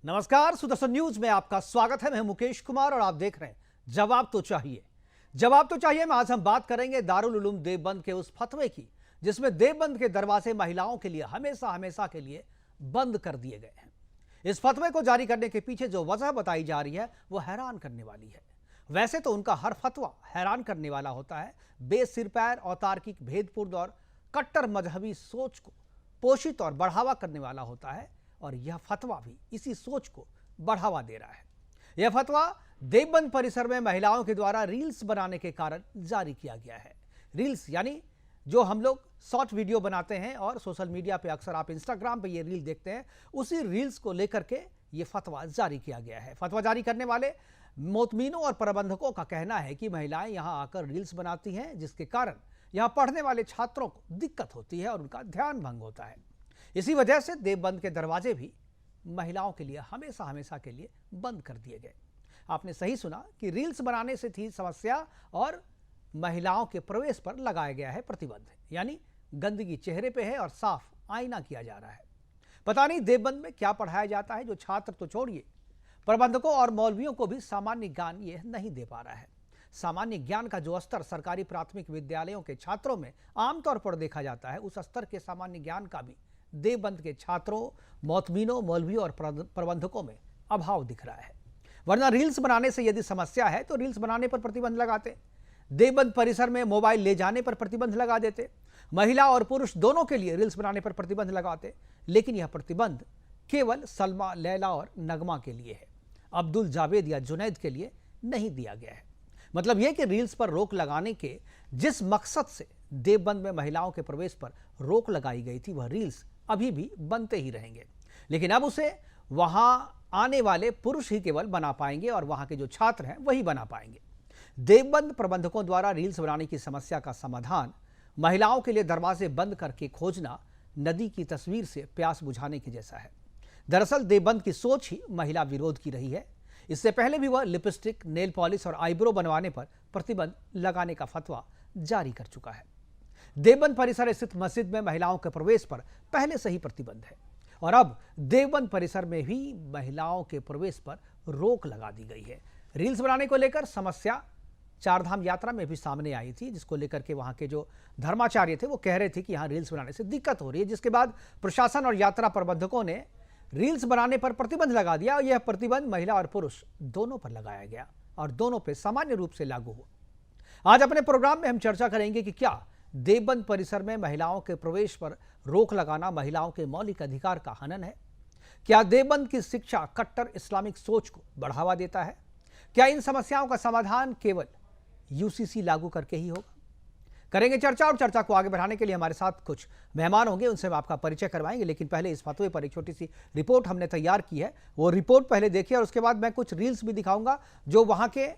नमस्कार, सुदर्शन न्यूज में आपका स्वागत है। मैं मुकेश कुमार और आप देख रहे हैं जवाब तो चाहिए। जवाब तो चाहिए में आज हम बात करेंगे दारुल उलूम देवबंद के उस फतवे की जिसमें देवबंद के दरवाजे महिलाओं के लिए हमेशा हमेशा के लिए बंद कर दिए गए हैं। इस फतवे को जारी करने के पीछे जो वजह बताई जा रही है वो हैरान करने वाली है। वैसे तो उनका हर फतवा हैरान करने वाला होता है, बेसिर पैर अतार्किक भेदपूर्ण और कट्टर मजहबी सोच को पोषित और बढ़ावा करने वाला होता है, और यह फतवा भी इसी सोच को बढ़ावा दे रहा है। यह फतवा देवबंद परिसर में महिलाओं के द्वारा रील्स बनाने के कारण जारी किया गया है। रील्स यानी जो हम लोग शॉर्ट वीडियो बनाते हैं और सोशल मीडिया पे अक्सर आप इंस्टाग्राम पे ये रील देखते हैं, उसी रील्स को लेकर के ये फतवा जारी किया गया है। फतवा जारी करने वाले मोतमीनों और प्रबंधकों का कहना है कि महिलाएं यहां आकर रील्स बनाती हैं, जिसके कारण यहां पढ़ने वाले छात्रों को दिक्कत होती है और उनका ध्यान भंग होता है। इसी वजह से देवबंद के दरवाजे भी महिलाओं के लिए हमेशा हमेशा के लिए बंद कर दिए गए। आपने सही सुना कि रील्स बनाने से थी समस्या और महिलाओं के प्रवेश पर लगाया गया है प्रतिबंध, यानी गंदगी चेहरे पे है और साफ आईना किया जा रहा है। पता नहीं देवबंद में क्या पढ़ाया जाता है जो छात्र तो छोड़िए, प्रबंधकों और मौलवियों को भी सामान्य ज्ञान ये नहीं दे पा रहा है। सामान्य ज्ञान का जो स्तर सरकारी प्राथमिक विद्यालयों के छात्रों में आमतौर पर देखा जाता है, उस स्तर के सामान्य ज्ञान का भी देवबंद के छात्रों, मोतमीनों, मौलवियों और प्रबंधकों में अभाव दिख रहा है। वरना रील्स बनाने से यदि समस्या है तो रील्स बनाने पर प्रतिबंध लगाते, देवबंद परिसर में मोबाइल ले जाने पर प्रतिबंध लगा देते, महिला और पुरुष दोनों के लिए रील्स बनाने पर प्रतिबंध लगाते। लेकिन यह प्रतिबंध केवल सलमा, लैला और नगमा के लिए है, अब्दुल जावेद या जुनैद के लिए नहीं दिया गया है। मतलब यह कि रील्स पर रोक लगाने के जिस मकसद से देवबंद में महिलाओं के प्रवेश पर रोक लगाई गई थी, वह रील्स अभी भी बनते ही रहेंगे, लेकिन अब उसे वहां आने वाले पुरुष ही केवल बना पाएंगे और वहां के जो छात्र हैं वही बना पाएंगे। देवबंद प्रबंधकों द्वारा रील्स बनाने की समस्या का समाधान महिलाओं के लिए दरवाजे बंद करके खोजना नदी की तस्वीर से प्यास बुझाने के जैसा है। दरअसल देवबंद की सोच ही महिला विरोध की रही है। इससे पहले भी वह लिपस्टिक, नेल पॉलिश और आईब्रो बनवाने पर प्रतिबंध लगाने का फतवा जारी कर चुका है। देवबंद परिसर स्थित मस्जिद में महिलाओं के प्रवेश पर पहले से ही प्रतिबंध है और अब देवबंद परिसर में भी महिलाओं के प्रवेश पर रोक लगा दी गई है। रील्स बनाने को लेकर समस्या चारधाम यात्रा में भी सामने आई थी, जिसको लेकर के वहां के जो धर्माचार्य थे वो कह रहे थे कि यहाँ रील्स बनाने से दिक्कत हो रही है, जिसके बाद प्रशासन और यात्रा प्रबंधकों ने रील्स बनाने पर प्रतिबंध लगा दिया और यह प्रतिबंध महिला और पुरुष दोनों पर लगाया गया और दोनों पर सामान्य रूप से लागू हुआ। आज अपने प्रोग्राम में हम चर्चा करेंगे कि क्या देवबंद परिसर में महिलाओं के प्रवेश पर रोक लगाना महिलाओं के मौलिक अधिकार का हनन है? क्या देवबंद की शिक्षा कट्टर इस्लामिक सोच को बढ़ावा देता है? क्या इन समस्याओं का समाधान केवल यूसीसी लागू करके ही होगा? करेंगे चर्चा, और चर्चा को आगे बढ़ाने के लिए हमारे साथ कुछ मेहमान होंगे, उनसे हम आपका परिचय करवाएंगे। लेकिन पहले इस फतवे पर एक छोटी सी रिपोर्ट हमने तैयार की है, वो रिपोर्ट पहले देखिए और उसके बाद मैं कुछ रील्स भी दिखाऊंगा जो वहां के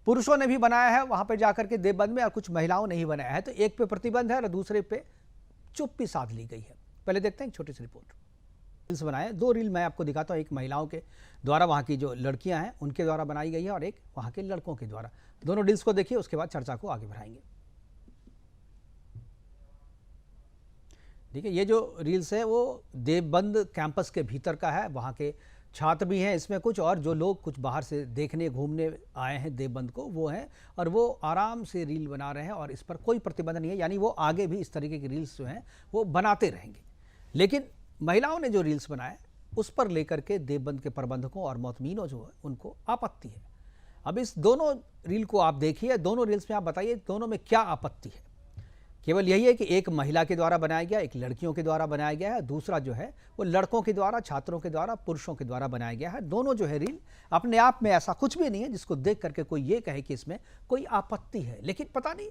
पुरुषों ने भी बनाया है वहां पर जाकर के देवबंद में, और कुछ महिलाओं ने ही बनाया है। तो एक पे प्रतिबंध है और दूसरे पे चुप्पी साध ली गई है। पहले देखते हैं एक छोटी सी रिपोर्ट। रील्स बनाए, दो रील मैं आपको दिखाता हूं, एक महिलाओं के द्वारा वहां की जो लड़कियां हैं उनके द्वारा बनाई गई है और एक वहां के लड़कों के द्वारा। दोनों रील्स को देखिए, उसके बाद चर्चा को आगे बढ़ाएंगे। देखिए, ये जो रील्स है वो देवबंद कैंपस के भीतर का है, वहां के छात्र भी हैं इसमें कुछ, और जो लोग कुछ बाहर से देखने घूमने आए हैं देवबंद को वो हैं, और वो आराम से रील बना रहे हैं और इस पर कोई प्रतिबंध नहीं है, यानी वो आगे भी इस तरीके की रील्स जो हैं वो बनाते रहेंगे। लेकिन महिलाओं ने जो रील्स बनाए उस पर लेकर के देवबंद के प्रबंधकों और मोतमीनों जो है उनको आपत्ति है। अब इस दोनों रील को आप देखिए, दोनों रील्स में आप बताइए दोनों में क्या आपत्ति है। केवल यही है कि एक महिला के द्वारा बनाया गया, एक लड़कियों के द्वारा बनाया गया है, दूसरा जो है वो लड़कों के द्वारा, छात्रों के द्वारा, पुरुषों के द्वारा बनाया गया है। दोनों जो है रील अपने आप में ऐसा कुछ भी नहीं है जिसको देख करके कोई ये कहे कि इसमें कोई आपत्ति है। लेकिन पता नहीं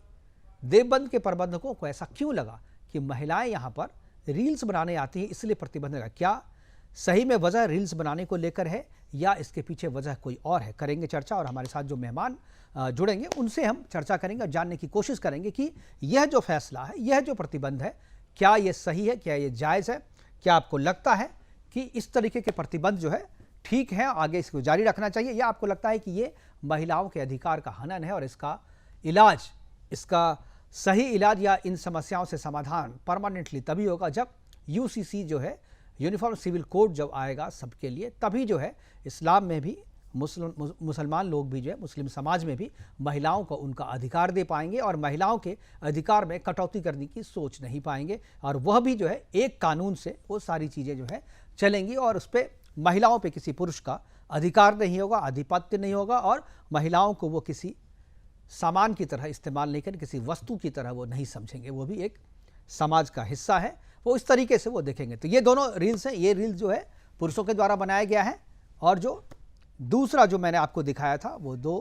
देवबंद के प्रबंधकों को ऐसा क्यों लगा कि महिलाएं यहाँ पर रील्स बनाने आती हैं इसलिए प्रतिबंध लगा। क्या सही में वजह रील्स बनाने को लेकर है या इसके पीछे वजह कोई और है? करेंगे चर्चा, और हमारे साथ जो मेहमान जुड़ेंगे उनसे हम चर्चा करेंगे और जानने की कोशिश करेंगे कि यह जो फैसला है, यह जो प्रतिबंध है, क्या यह सही है, क्या यह जायज़ है? क्या आपको लगता है कि इस तरीके के प्रतिबंध जो है ठीक है, आगे इसको जारी रखना चाहिए, या आपको लगता है कि ये महिलाओं के अधिकार का हनन है और इसका इलाज, इसका सही इलाज या इन समस्याओं से समाधान परमानेंटली तभी होगा जब यूसीसी जो है, यूनिफॉर्म सिविल कोड जब आएगा सबके लिए, तभी जो है इस्लाम में भी मुसलमान लोग भी जो है, मुस्लिम समाज में भी महिलाओं को उनका अधिकार दे पाएंगे और महिलाओं के अधिकार में कटौती करने की सोच नहीं पाएंगे। और वह भी जो है एक कानून से वो सारी चीज़ें जो है चलेंगी और उस पर महिलाओं पे किसी पुरुष का अधिकार नहीं होगा, आधिपत्य नहीं होगा और महिलाओं को वो किसी सामान की तरह इस्तेमाल नहीं करें, किसी वस्तु की तरह वो नहीं समझेंगे, वो भी एक समाज का हिस्सा है, वो इस तरीके से वो देखेंगे। तो ये दोनों रील्स हैं, ये रील्स जो है पुरुषों के द्वारा बनाया गया है और जो दूसरा जो मैंने आपको दिखाया था वो 2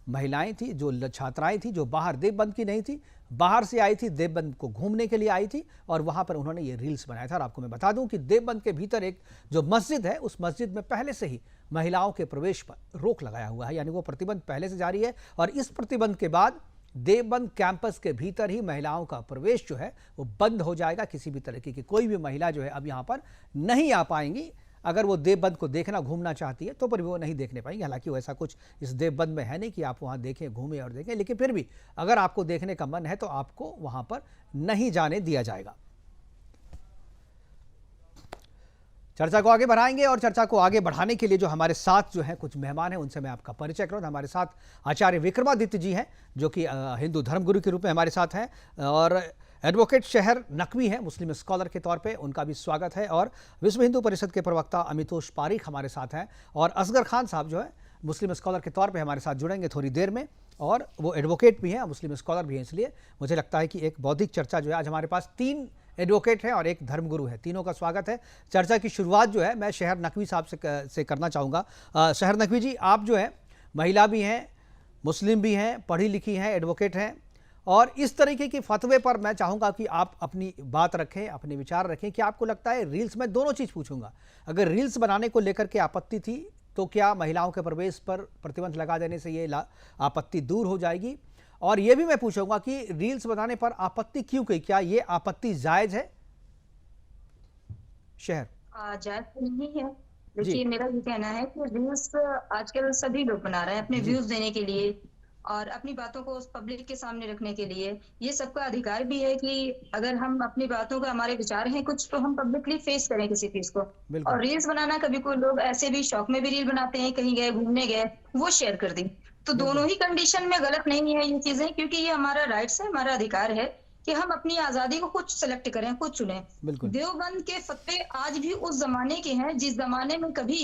महिलाएं थी, जो छात्राएं थी, जो बाहर देवबंद की नहीं थी, बाहर से आई थी, देवबंद को घूमने के लिए आई थी और वहां पर उन्होंने ये रील्स बनाया था। और आपको मैं बता दूं कि देवबंद के भीतर एक जो मस्जिद है, उस मस्जिद में पहले से ही महिलाओं के प्रवेश पर रोक लगाया हुआ है, यानी वो प्रतिबंध पहले से जारी है और इस प्रतिबंध के बाद देवबंद कैंपस के भीतर ही महिलाओं का प्रवेश जो है वो बंद हो जाएगा। किसी भी तरीके की कोई भी महिला जो है अब यहाँ पर नहीं आ पाएंगी। अगर वो देवबंद को देखना, घूमना चाहती है तो पर भी वो नहीं देखने पाएंगे। हालांकि वो ऐसा कुछ इस देवबंद में है नहीं कि आप वहाँ देखें, घूमें और देखें, लेकिन फिर भी अगर आपको देखने का मन है तो आपको वहाँ पर नहीं जाने दिया जाएगा। चर्चा को आगे बढ़ाएंगे और चर्चा को आगे बढ़ाने के लिए जो हमारे साथ जो हैं कुछ मेहमान हैं उनसे मैं आपका परिचय करूँ। हमारे साथ आचार्य विक्रमादित्य जी हैं जो कि हिंदू धर्मगुरु के रूप में हमारे साथ हैं और एडवोकेट शहर नकवी हैं मुस्लिम स्कॉलर के तौर पे, उनका भी स्वागत है। और विश्व हिंदू परिषद के प्रवक्ता अमितोष पारीख हमारे साथ हैं और असगर खान साहब जो है मुस्लिम स्कॉलर के तौर पे हमारे साथ जुड़ेंगे थोड़ी देर में और वो एडवोकेट भी हैं, मुस्लिम स्कॉलर भी हैं। इसलिए मुझे लगता है कि एक बौद्धिक चर्चा जो है, आज हमारे पास 3 एडवोकेट हैं और एक धर्मगुरु है, तीनों का स्वागत है। चर्चा की शुरुआत जो है मैं शहर नकवी साहब से करना चाहूँगा। शहर नकवी जी, आप जो है महिला भी हैं, मुस्लिम भी हैं, पढ़ी लिखी हैं, एडवोकेट हैं और इस तरीके के फतवे पर मैं चाहूँगा कि आप अपनी बात रखें, अपने विचार रखें कि आपको लगता है रील्स, में दोनों चीज़ पूछूंगा, अगर रील्स बनाने को लेकर के आपत्ति थी तो क्या महिलाओं के प्रवेश पर प्रतिबंध लगा देने से ये आपत्ति दूर हो जाएगी? और ये भी मैं पूछूंगा कि रील्स बनाने पर आपत्ति क्यों की, क्या ये आपत्ति जायज है? शहर जायज नहीं है। देखिए, मेरा ये कहना है कि रील्स आजकल सभी लोग बना रहे हैं अपने व्यूज देने के लिए और अपनी बातों को उस पब्लिक के सामने रखने के लिए। ये सबका अधिकार भी है कि अगर हम अपनी बातों का, हमारे विचार हैं कुछ, तो हम पब्लिकली फेस करें किसी चीज को। और रील्स बनाना, कभी कोई लोग ऐसे भी शौक में भी रील बनाते हैं, कहीं गए, घूमने गए, वो शेयर कर दी, तो दोनों ही कंडीशन में गलत नहीं है ये चीजें, क्योंकि ये हमारा राइट्स है, हमारा अधिकार है कि हम अपनी आजादी को खुद सेलेक्ट करें, खुद चुने। देवबंद के फतवे आज भी उस जमाने के हैं जिस जमाने में कभी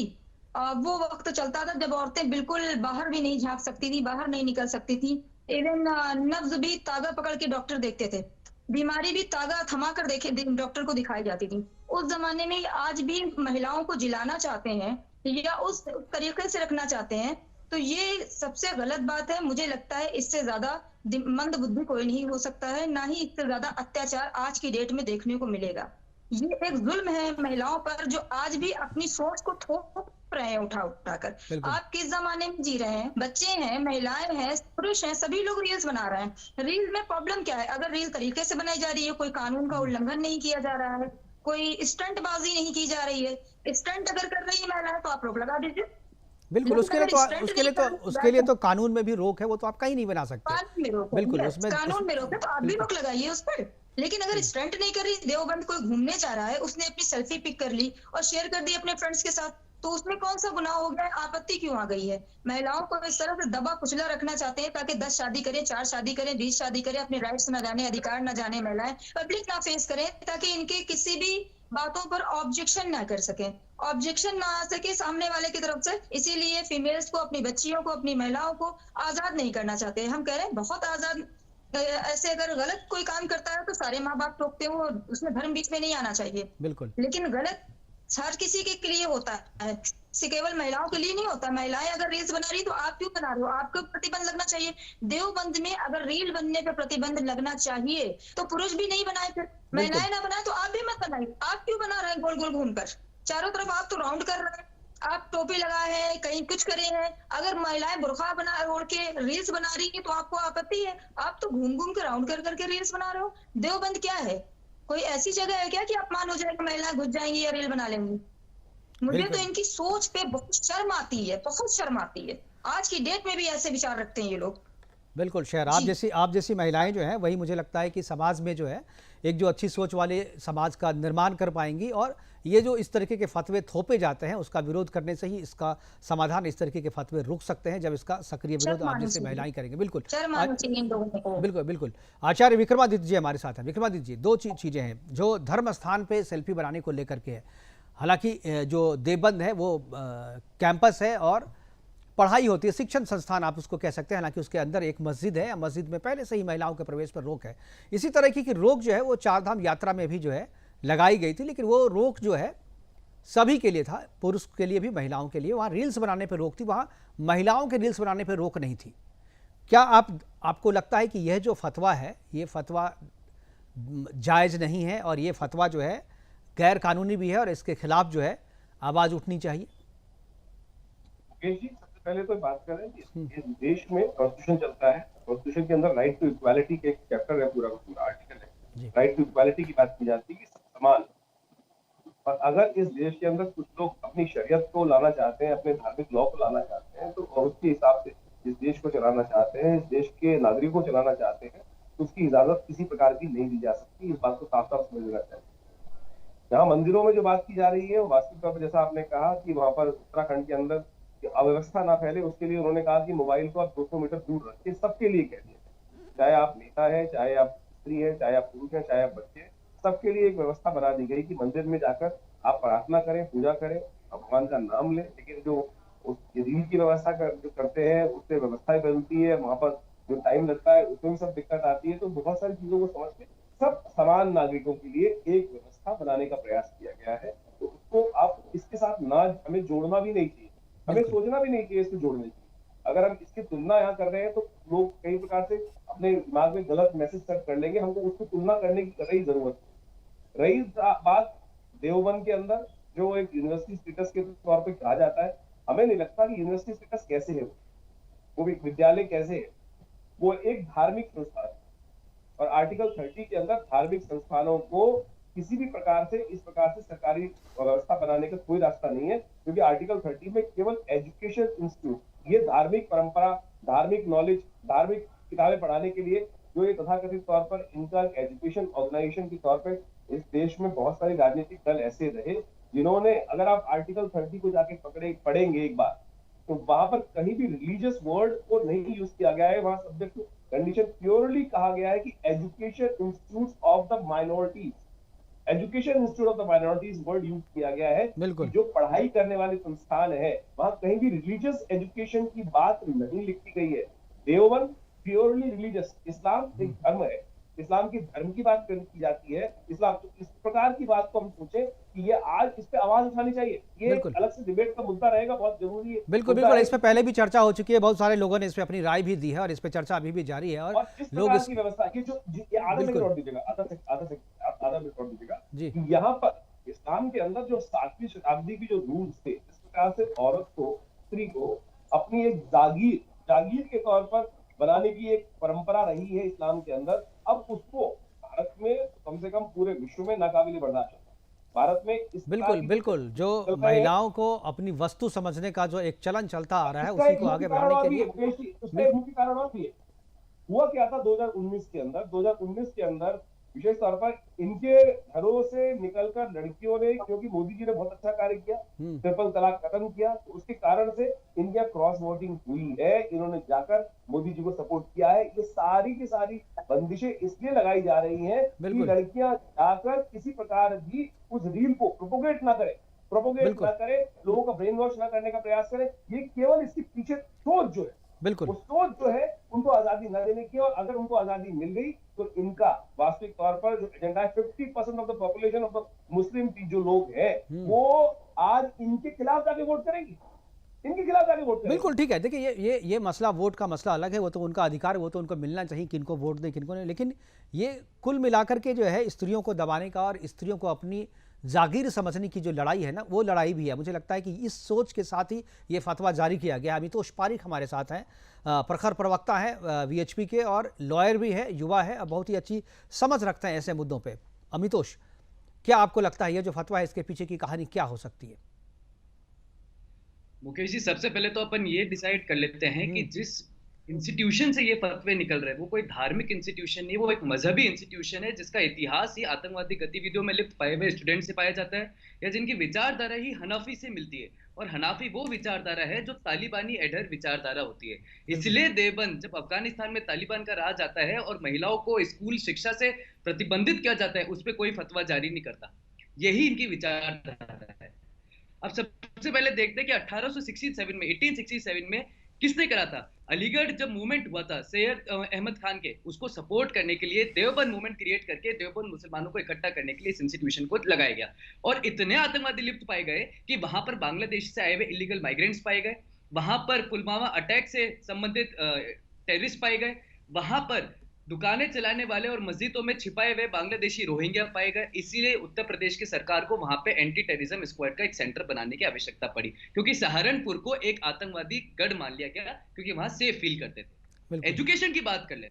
वो वक्त चलता था जब औरतें बिल्कुल बाहर भी नहीं झांक सकती थी, बाहर नहीं निकल सकती थी। इवन नब्ज भी तागा पकड़ के डॉक्टर देखते थे, बीमारी भी तागा थमा कर देखे डॉक्टर को दिखाई जाती थी। उस जमाने में आज भी महिलाओं को जिलाना चाहते हैं या उस तरीके से रखना चाहते हैं, तो ये सबसे गलत बात है। मुझे लगता है इससे ज्यादा मंद बुद्धि कोई नहीं हो सकता है, ना ही इससे ज्यादा अत्याचार आज की डेट में देखने को मिलेगा। ये एक जुल्म है महिलाओं पर, जो आज भी अपनी सोच को थोप रहे हैं उठाकर। आप किस जमाने में जी रहे हैं? बच्चे हैं, महिलाएं हैं, पुरुष हैं, सभी लोग रील्स बना रहे हैं। रील में प्रॉब्लम क्या है? अगर रील तरीके से बनाई जा रही है, कोई कानून का उल्लंघन नहीं किया जा रहा है, कोई स्टंट बाजी नहीं की जा रही है, स्टंट अगर कर रही है महिलाएं तो आप रोक लगा दीजिए। बिल्कुल, उसके लिए तो कानून में भी रोक है, वो तो आप कहीं नहीं बना सकते। कानून में रोक, बिल्कुल उसमें कानून में रोक है, तो आप भी रोक लगाइए उस पर। लेकिन अगर स्टंट नहीं कर रही, देवबंद कोई घूमने जा रहा है, उसने अपनी सेल्फी पिक कर ली और शेयर कर दी अपने फ्रेंड्स के साथ, तो उसमें कौन सा गुनाह हो गया? आपत्ति क्यों आ गई है? महिलाओं को इस तरह से दबा कुचला रखना चाहते हैं ताकि 10 शादी करें, 4 शादी करें, 20 शादी करें, अपने राइट्स न जाने, अधिकार न जाने, महिलाएं पब्लिक ना फेस करें, ताकि इनके किसी भी बातों पर ऑब्जेक्शन ना कर सकें, ऑब्जेक्शन ना आ सके सामने वाले की तरफ से। इसीलिए फीमेल्स को, अपनी बच्चियों को, अपनी महिलाओं को आजाद नहीं करना चाहते हैं। हम कह रहे हैं बहुत आजाद। ऐसे अगर गलत कोई काम करता है तो सारे माँ बाप टोकते हैं, वो उसमें धर्म बीच में नहीं आना चाहिए। बिल्कुल, लेकिन गलत हर किसी के लिए होता है, केवल महिलाओं के लिए नहीं होता। महिलाएं अगर रील्स बना रही तो आप क्यों बना रहे हो? आपको प्रतिबंध लगना चाहिए। देवबंद में अगर रील बनने पे प्रतिबंध लगना चाहिए तो पुरुष भी नहीं बनाए, फिर महिलाएं ना बनाए तो आप भी मत बनाइए। आप क्यों बना रहे हैं गोल गोल घूमकर? चारों तरफ आप तो राउंड कर रहे हैं, आप टोपी लगाए हैं, कहीं कुछ करे हैं। अगर महिलाएं बुर्का बना ओढ़ के रील्स बना रही है तो आपको आपत्ति है? आप तो घूम घूम के राउंड कर करके रील्स बना रहे हो। देवबंद क्या है? कोई ऐसी जगह है क्या कि अपमान हो जाएगा, महिलाएं घुस जाएंगी या रील बना लेंगी? मुझे तो इनकी सोच पे बहुत शर्म आती है, बहुत शर्म आती है। आज की डेट में भी ऐसे विचार रखते हैं ये लोग। बिल्कुल शहर जी। आप जैसी महिलाएं जो हैं वही मुझे लगता है कि समाज में जो है एक जो अच्छी सोच वाले समाज का निर्माण कर पाएंगी, और ये जो इस तरीके के फतवे थोपे जाते हैं उसका विरोध करने से ही इसका समाधान, इस तरीके के फतवे रुक सकते हैं जब इसका सक्रिय विरोध शर्म आप आनी जैसे चाहिए। महिलाएं करेंगे। बिल्कुल। शर्म आज आनी चाहिए इन लोगों को। बिल्कुल बिल्कुल। आचार्य विक्रमादित्य जी हमारे साथ हैं। विक्रमादित्य जी, दो चीज़ें हैं जो धर्म स्थान पे सेल्फी बनाने को लेकर के है। हालांकि जो देवबंद है वो कैंपस है और पढ़ाई होती है, शिक्षण संस्थान आप उसको कह सकते हैं। हालांकि उसके अंदर एक मस्जिद है, मस्जिद में पहले से ही महिलाओं के प्रवेश पर रोक है। इसी तरह की रोक जो है वो चारधाम यात्रा में भी जो है लगाई गई थी, लेकिन वो रोक जो है सभी के लिए था, पुरुष के लिए भी महिलाओं के लिए। वहाँ रील्स बनाने पर रोक थी, वहाँ महिलाओं के रील्स बनाने पर रोक नहीं थी। क्या आपको लगता है कि यह जो फतवा है ये फतवा जायज़ नहीं है और ये फतवा जो है गैर कानूनी भी है और इसके खिलाफ जो है आवाज़ उठनी चाहिए? मुकेश जी, सबसे पहले तो बात करें कि इस देश में कॉन्स्टिट्यूशन चलता है। कॉन्स्टिट्यूशन के अंदर राइट टू इक्वालिटी के एक चैप्टर है, पूरा का पूरा आर्टिकल है। राइट टू इक्वालिटी की बात की जाती है कि समान। और अगर इस देश के अंदर कुछ लोग अपनी शरीयत को लाना चाहते हैं, अपने धार्मिक लॉ को लाना चाहते हैं, तो और उसके हिसाब से इस देश को चलाना चाहते हैं, इस देश के नागरिकों को चलाना चाहते हैं, तो उसकी इजाजत किसी प्रकार की नहीं दी जा सकती। इस बात को साफ साफ समझ लेना चाहिए। जहाँ मंदिरों में जो बात की जा रही है वो वास्तविक तौर पर जैसा आपने कहा कि वहां पर उत्तराखंड के अंदर अव्यवस्था ना फैले, उसके लिए उन्होंने कहा कि मोबाइल को आप 200 मीटर दूर रखिए। सबके लिए कह दिया, चाहे आप नेता है, चाहे आप स्त्री है, चाहे आप पुरुष है, चाहे आप बच्चे, सबके लिए एक व्यवस्था बना दी गई कि मंदिर में जाकर आप प्रार्थना करें, पूजा करें, भगवान का नाम लें। लेकिन जो उस रील की व्यवस्था जो करते हैं उससे व्यवस्थाएं बदलती है, वहां पर जो टाइम लगता है उसमें भी सब दिक्कत आती है। तो बहुत सारी चीजों को समझ के सब समान नागरिकों के लिए एक व्यवस्था बनाने का प्रयास किया गया है। तो उसको आप इसके साथ ना, हमें जोड़ना भी नहीं चाहिए, हमें सोचना भी नहीं चाहिए इसको जोड़ने की। अगर हम इसकी तुलना यहाँ कर रहे हैं तो लोग कई प्रकार से अपने दिमाग में गलत मैसेज सेट कर लेंगे। हमको उसको तुलना करने की कतई जरूरत है। रही बात देवबंद के अंदर जो एक यूनिवर्सिटी स्टेटस के तौर पर कहा जाता है, हमें नहीं लगता कि यूनिवर्सिटी स्टेटस कैसे है, वो भी विद्यालय कैसे है, वो एक धार्मिक संस्थान है। और आर्टिकल 30 के अंदर धार्मिक संस्थानों को किसी भी प्रकार से इस प्रकार से सरकारी व्यवस्था बनाने का कोई रास्ता नहीं है, क्योंकि आर्टिकल 30 में केवल एजुकेशन इंस्टीट्यूट, ये धार्मिक परंपरा, धार्मिक नॉलेज, धार्मिक किताबें पढ़ाने के लिए जो ये तथाकथित तौर पर इनका एजुकेशन ऑर्गेनाइजेशन के तौर पर इस देश में बहुत सारे राजनीतिक दल ऐसे रहे जिन्होंने, अगर आप आर्टिकल 30 को जाके पढ़ेंगे एक बार, तो वहां पर कहीं भी रिलीजियस वर्ड को नहीं यूज किया गया है। वहां सब्जेक्ट कंडीशन प्योरली कहा गया है कि education institute of the minorities, education institute of the minorities word use किया गया है कि जो पढ़ाई करने वाले संस्थान है वहां कहीं भी रिलीजियस एजुकेशन की बात नहीं लिखी गई है। देवबंद प्योरली रिलीजियस, इस्लाम एक धर्म है, इस्लाम की धर्म की बात की जाती है। इस्लाम, तो इस प्रकार की बात को हम सोचें कि ये आज इस पे आवाज उठानी चाहिए, ये अलग से डिबेट का मुद्दा रहेगा, बहुत जरूरी है। बिल्कुल बिल्कुल, इस पे पहले भी चर्चा हो चुकी है, बहुत सारे लोगों ने इस पे अपनी राय भी दी है और इस पे चर्चा अभी भी जारी है। और लोग इस व्यवस्था की जो आधा मिनट और दीजिएगा, आधा मिनट और दीजिएगा जी। यहाँ पर इस्लाम के अंदर जो 7वीं शताब्दी की जो रूल्स थे, इस प्रकार से औरत को, स्त्री को अपनी एक जागीर के तौर पर बनाने की एक परंपरा रही है इस्लाम के अंदर। अब उसको भारत में कम से कम पूरे विश्व में नाकाबिले बर्दाश्त है। भारत में बिल्कुल जो महिलाओं को अपनी वस्तु समझने का जो एक चलन चलता आ रहा है उसी को आगे बढ़ाने के लिए उसका मुख्य कारण और भी है। हुआ क्या था 2019 के अंदर विशेष तौर पर इनके घरों से निकलकर लड़कियों ने, क्योंकि मोदी जी ने बहुत अच्छा कार्य किया, ट्रिपल तलाक खत्म किया, तो उसके कारण से इनकी क्रॉस वोटिंग हुई है। इन्होंने जाकर मोदी जी को सपोर्ट किया है। ये सारी की सारी बंदिशें इसलिए लगाई जा रही हैं कि लड़कियां जाकर किसी प्रकार भी उस रील को प्रोपोगेट ना करे, लोगों का ब्रेन वॉश ना करने का प्रयास करें। ये केवल इसके पीछे सोच जो है, बिल्कुल वो सोच जो है उनको आजादी न देने की। और अगर उनको आजादी मिल गई तो इनका वास्तविक तौर पर जो एजेंडा है, 50% of the population of the Muslim जो लोग हैं वो आज इनके खिलाफ जाके वोट करेंगे, इनके खिलाफ जाके वोट करेंगे। बिल्कुल ठीक है। देखिए ये मसला, वोट का मसला अलग है, वो तो उनका अधिकार, वो तो उनको मिलना चाहिए किनको वोट दें किनको नहीं। लेकिन ये कुल मिलाकर के जो है स्त्रियों को दबाने का और स्त्रियों को अपनी जागीर समझने की जो लड़ाई है ना, वो लड़ाई भी है। मुझे लगता है कि इस सोच के साथ ही ये फतवा जारी किया गया। अमितोष पारिक हमारे साथ हैं, प्रखर प्रवक्ता हैं वीएचपी के और लॉयर भी है, युवा है और बहुत ही अच्छी समझ रखते हैं ऐसे मुद्दों पे। अमितोष, क्या आपको लगता है ये जो फतवा है इसके पीछे की कहानी क्या हो सकती है? मुकेश जी, सबसे पहले तो अपन ये डिसाइड कर लेते हैं कि जिस इंस्टीट्यूशन से ये फतवे निकल रहे हैं। वो कोई धार्मिक इंस्टीट्यूशन नहीं, वो एक मजहबी इंस्टीट्यूशन है जिसका इतिहास ही आतंकवादी गतिविधियों में लिप्त पाए हुए स्टूडेंट से पाया जाता है, या जिनकी विचारधारा ही हनाफी से मिलती है। और हनाफी वो विचारधारा है जो तालिबानी एडर विचारधारा होती है। इसलिए देवबंद, जब अफगानिस्तान में तालिबान का राज आता है और महिलाओं को स्कूल शिक्षा से प्रतिबंधित किया जाता है, उस पर कोई फतवा जारी नहीं करता। यही इनकी विचारधारा है। अब सबसे पहले देखते हैं कि 1867 में किसने करा था। अलीगढ़ जब मूवमेंट हुआ था सैयद अहमद खान के, उसको सपोर्ट करने के लिए देवबंद मूवमेंट क्रिएट करके देवबंद मुसलमानों को इकट्ठा करने के लिए इस इंस्टीट्यूशन को लगाया गया। और इतने आतंकवादी लिप्त पाए गए कि वहां पर बांग्लादेश से आए हुए इलीगल माइग्रेंट्स पाए गए, वहां पर पुलवामा अटैक से संबंधित टेररिस्ट पाए गए, वहां पर दुकानें चलाने वाले और मस्जिदों में छिपाए हुए बांग्लादेशी रोहिंग्या पाए गए। इसीलिए उत्तर प्रदेश की सरकार को वहां पे एंटी टेररिज्म स्क्वाड का एक सेंटर बनाने की आवश्यकता पड़ी, क्योंकि सहारनपुर को एक आतंकवादी गढ़ मान लिया गया, क्योंकि वहां सेफ फील करते थे। एजुकेशन की बात कर ले,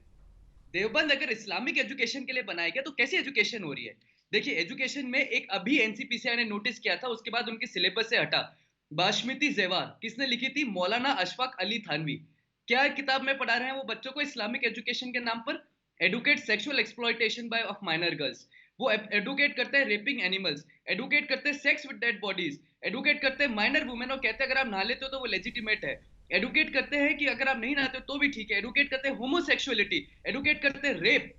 देवबंद अगर इस्लामिक एजुकेशन के लिए बनाया गया तो कैसी एजुकेशन हो रही है। देखिए, एजुकेशन में एक अभी एनसीपीसीआई ने नोटिस किया था, उसके बाद उनके सिलेबस से हटा। बाशमती जेवार किसने लिखी थी? मौलाना अशफाक अली थानवी। क्या किताब में पढ़ा रहे हैं वो बच्चों को इस्लामिक एजुकेशन के नाम पर? Educate sexual exploitation by of minor girls. वो एडुकेट करते हैं रेपिंग एनिमल्स, एडुकेट करते हैं sex with dead bodies, educate करते हैं माइनर वुमेन और कहते हैं अगर आप नहा लेते हो तो वो लेजिटिमेट है। एडुकेट करते हैं कि अगर आप नहीं नहाते हो तो भी ठीक है। एडुकेट करते हैं होमोसेक्सुअलिटी, एडुकेट करते हैं रेप।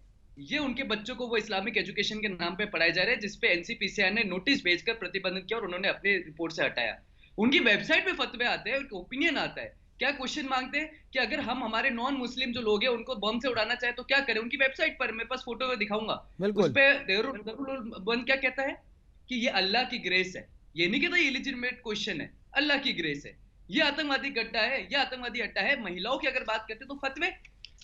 ये उनके बच्चों को वो इस्लामिक एजुकेशन के नाम पे पढ़ाए जा रहे हैं, जिसपे एनसीपीसीआई ने नोटिस भेजकर प्रतिबंधित किया और उन्होंने अपनी रिपोर्ट से हटाया। उनकी वेबसाइट पे फतवे आते हैं, उनका ओपिनियन आता है। क्या क्वेश्चन मांगते हैं कि अगर हम हमारे नॉन मुस्लिम जो लोग हैं उनको बम से उड़ाना चाहे तो क्या करें? उनकी वेबसाइट पर मेरे पास फोटो दिखाऊंगा, उस पे बंद क्या कहता है कि ये अल्लाह की ग्रेस है। ये नहीं कहता ये इलिजिटिमेट क्वेश्चन है, अल्लाह की ग्रेस है। ये आतंकवादी गड्ढा है, ये आतंकवादी अड्डा है। महिलाओं की अगर बात करते तो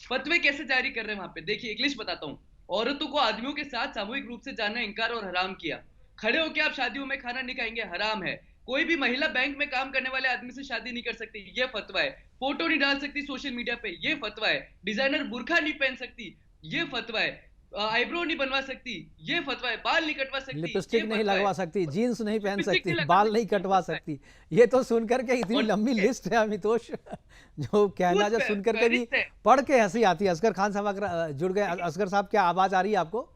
फतवे कैसे जारी कर रहे हैं वहां पे? देखिए, इंग्लिश बताता हूँ। औरतों को आदमियों के साथ सामूहिक रूप से जाना इंकार और हराम किया। खड़े होकर आप शादियों में खाना नहीं खाएंगे, हराम है। कोई भी महिला बैंक में काम करने वाले आदमी से शादी नहीं कर सकती, ये फतवा है। फोटो नहीं डाल सकती सोशल मीडिया पे, ये फतवा है। डिजाइनर बुर्का नहीं पहन सकती, ये फतवा है। आईब्रो नहीं बनवा सकती, ये फतवा है। बाल नहीं कटवा सकती, लिपस्टिक नहीं लगवा सकती, जीन्स नहीं पहन सकती, बाल नहीं कटवा सकती। ये तो सुनकर के इतनी लंबी लिस्ट है अमितोष, जो कहना जब सुनकर के भी पढ़ के हंसी आती है। असगर खान साहब जुड़ गए। असगर साहब, क्या आवाज आ रही है आपको?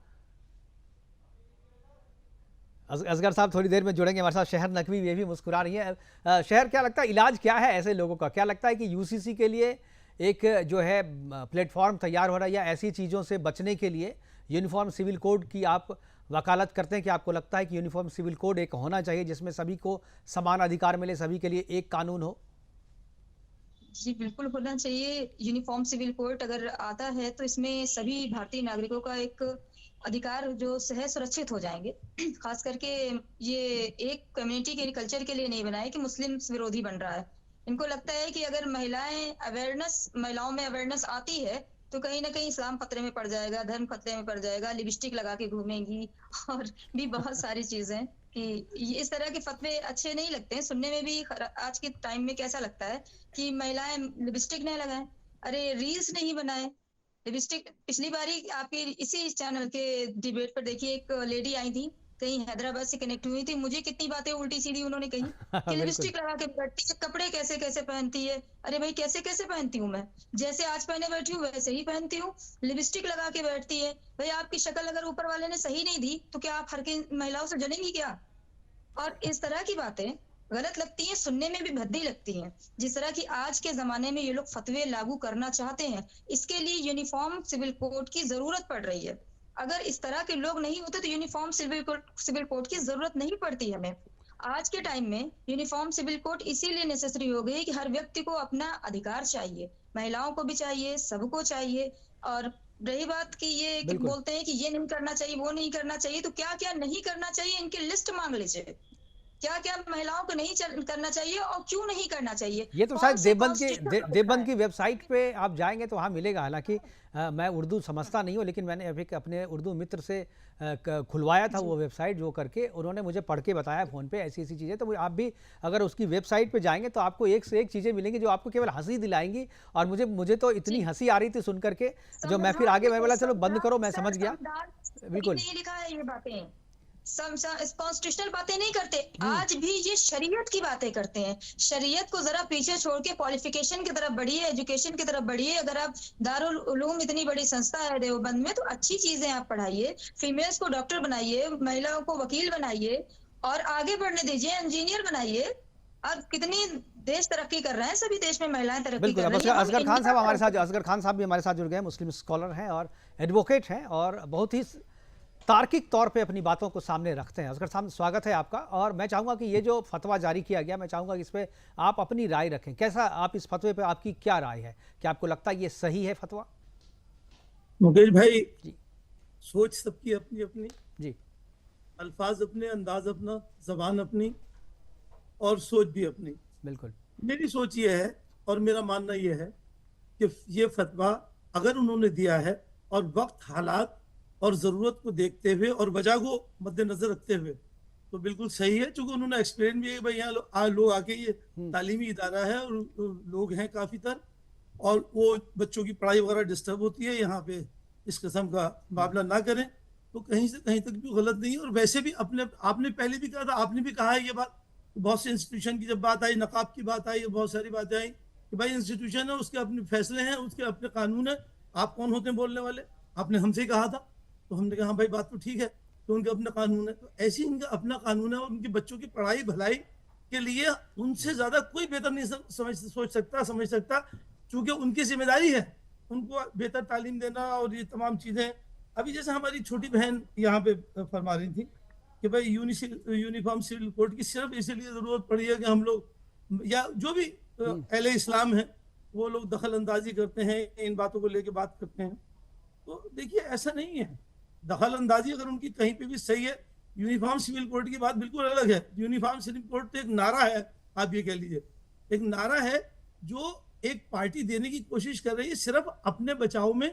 असगर साहब थोड़ी देर में जुड़ेंगे हमारे साथ। शहर नकवी ये भी मुस्कुरा रही है। शहर, क्या लगता है इलाज क्या है ऐसे लोगों का? क्या लगता है कि यूसीसी के लिए एक जो है प्लेटफॉर्म तैयार हो रहा है, या ऐसी चीज़ों से बचने के लिए यूनिफॉर्म सिविल कोड की आप वकालत करते हैं कि आपको लगता है कि यूनिफॉर्म सिविल कोड एक होना चाहिए जिसमें सभी को समान अधिकार मिले, सभी के लिए एक कानून हो? जी बिल्कुल होना चाहिए। यूनिफॉर्म सिविल कोड अगर आता है तो इसमें सभी भारतीय नागरिकों का एक अधिकार जो है सुरक्षित हो जाएंगे। खास करके ये एक कम्युनिटी के कल्चर के लिए नहीं बना है कि मुस्लिम विरोधी बन रहा है। इनको लगता है कि अगर महिलाओं में अवेयरनेस आती है तो कहीं ना कहीं इस्लाम खतरे में पड़ जाएगा, धर्म खतरे में पड़ जाएगा, लिपस्टिक लगा के घूमेंगी और भी बहुत सारी चीजें कि इस तरह के फतवे अच्छे नहीं लगते हैं सुनने में भी। आज के टाइम में कैसा लगता है कि महिलाएं लिपस्टिक नहीं लगाएं, अरे रील्स नहीं बनाए लिपस्टिक। पिछली बारी आपके इसी चैनल के डिबेट पर देखिए, एक लेडी आई थी कहीं हैदराबाद से कनेक्ट हुई थी, मुझे कितनी बातें उल्टी सीधी उन्होंने कही कि लिपस्टिक लगा के बैठती है, कपड़े कैसे कैसे पहनती है। अरे भाई, कैसे कैसे पहनती हूँ मैं? जैसे आज पहने बैठी हूँ वैसे ही पहनती हूँ। लिपस्टिक लगा के बैठती है भाई, आपकी शक्ल अगर ऊपर वाले ने सही नहीं दी तो क्या आप हर की महिलाओं से जलेंगी क्या? और इस तरह की बातें गलत लगती हैं, सुनने में भी भद्दी लगती हैं। जिस तरह की आज के जमाने में ये लोग फतवे लागू करना चाहते हैं, इसके लिए यूनिफॉर्म सिविल कोड की जरूरत पड़ रही है। अगर इस तरह के लोग नहीं होते तो यूनिफॉर्म सिविल कोड की जरूरत नहीं पड़ती हमें। आज के टाइम में यूनिफॉर्म सिविल कोड इसीलिए नेसेसरी हो गई कि हर व्यक्ति को अपना अधिकार चाहिए, महिलाओं को भी चाहिए, सबको चाहिए। और रही बात कि ये कि बोलते हैं कि ये नहीं करना चाहिए, वो नहीं करना चाहिए, तो क्या क्या नहीं करना चाहिए इनकी लिस्ट मांग लीजिए। क्या क्या महिलाओं को नहीं करना चाहिए और क्यों नहीं करना चाहिए। ये तो शायद देवबंद की वेबसाइट पे आप जाएंगे तो वहाँ मिलेगा। हालांकि मैं उर्दू समझता नहीं हूँ, लेकिन मैंने अभी अपने उर्दू मित्र से खुलवाया था वो वेबसाइट, जो करके उन्होंने मुझे पढ़ के बताया फ़ोन पे ऐसी ऐसी चीज़ें। तो आप भी अगर उसकी वेबसाइट पे जाएंगे तो आपको एक से एक चीज़ें मिलेंगी जो आपको केवल हंसी दिलाएंगी। और मुझे तो इतनी हंसी आ रही थी सुन करके, जो मैं फिर आगे मैं बोला चलो बंद करो, मैं समझ गया। बिल्कुल नहीं लिखा है ये बातें, कॉन्स्टिट्यूशनल बातें नहीं करते, आज भी ये शरीयत की बातें करते हैं। शरीयत को जरा पीछे छोड़ के क्वालिफिकेशन की तरफ बढ़िए, एजुकेशन की तरफ बढ़िए। अगर आप दारुल उलूम इतनी बड़ी संस्था है देवबंद में, तो अच्छी चीजें आप पढ़ाइए, फीमेल्स को डॉक्टर बनाइए, महिलाओं को वकील बनाइए और आगे बढ़ने दीजिए, इंजीनियर बनाइए। अब कितनी देश तरक्की कर रहे हैं, सभी देश में महिलाएं तरक्की बिल्कुल। कर अब रही हैं। असगर खान साहब हमारे साथ, असगर खान साहब भी हमारे साथ जुड़ गए हैं, मुस्लिम स्कॉलर हैं और एडवोकेट हैं और बहुत ही तार्किक तौर पे अपनी बातों को सामने रखते हैं। असगर साहब, स्वागत है आपका। और मैं चाहूँगा कि ये जो फतवा जारी किया गया, मैं चाहूँगा कि इस पर आप अपनी राय रखें। कैसा, आप इस फतवे पे आपकी क्या राय है? क्या आपको लगता है ये सही है फतवा? मुकेश भाई जी सोच सबकी अपनी अपनी, जी अल्फाज अपने, अंदाज अपना, जबान अपनी और सोच भी अपनी। बिल्कुल। मेरी सोच ये है और मेरा मानना ये है कि ये फतवा अगर उन्होंने दिया है और वक्त, हालात और ज़रूरत को देखते हुए और वजह को मद्देनजर रखते हुए, तो बिल्कुल सही है। चूंकि उन्होंने एक्सप्लेन भी है कि भाई यहाँ लोग आके, ये तालीमी इदारा है और लोग हैं काफ़ी तर, और वो बच्चों की पढ़ाई वगैरह डिस्टर्ब होती है, यहाँ पे इस किस्म का मामला ना करें, तो कहीं से कहीं तक भी गलत नहीं है। और वैसे भी आपने पहले भी कहा था, आपने भी कहा है ये बात, बहुत से इंस्टीट्यूशन की जब बात आई, नकाब की बात आई, बहुत सारी बातें आई कि भाई इंस्टीट्यूशन है, उसके अपने फैसले हैं, उसके अपने कानून है, आप कौन होते हैं बोलने वाले? आपने हमसे कहा था, तो हमने कहा भाई बात तो ठीक है, तो उनके अपने कानून है। तो ऐसे ही इनका अपना कानून है और उनके बच्चों की पढ़ाई भलाई के लिए उनसे ज्यादा कोई बेहतर नहीं समझ सकता, चूंकि उनकी जिम्मेदारी है उनको बेहतर तालीम देना और ये तमाम चीजें। अभी जैसे हमारी छोटी बहन यहाँ पे फरमा रही थी कि भाई यूनिफॉर्म सिविल कोड की सिर्फ इसीलिए जरूरत पड़ी है कि हम लोग या जो भी अहले इस्लाम है वो लोग दखल अंदाजी करते हैं, इन बातों को लेके बात करते हैं। तो देखिए ऐसा नहीं है, दखल अंदाजी अगर उनकी कहीं पे भी सही है। यूनिफॉर्म सिविल कोड की बात बिल्कुल अलग है। यूनिफॉर्म सिविल कोड तो एक नारा है, आप ये कह लीजिए एक नारा है जो एक पार्टी देने की कोशिश कर रही है सिर्फ अपने बचाव में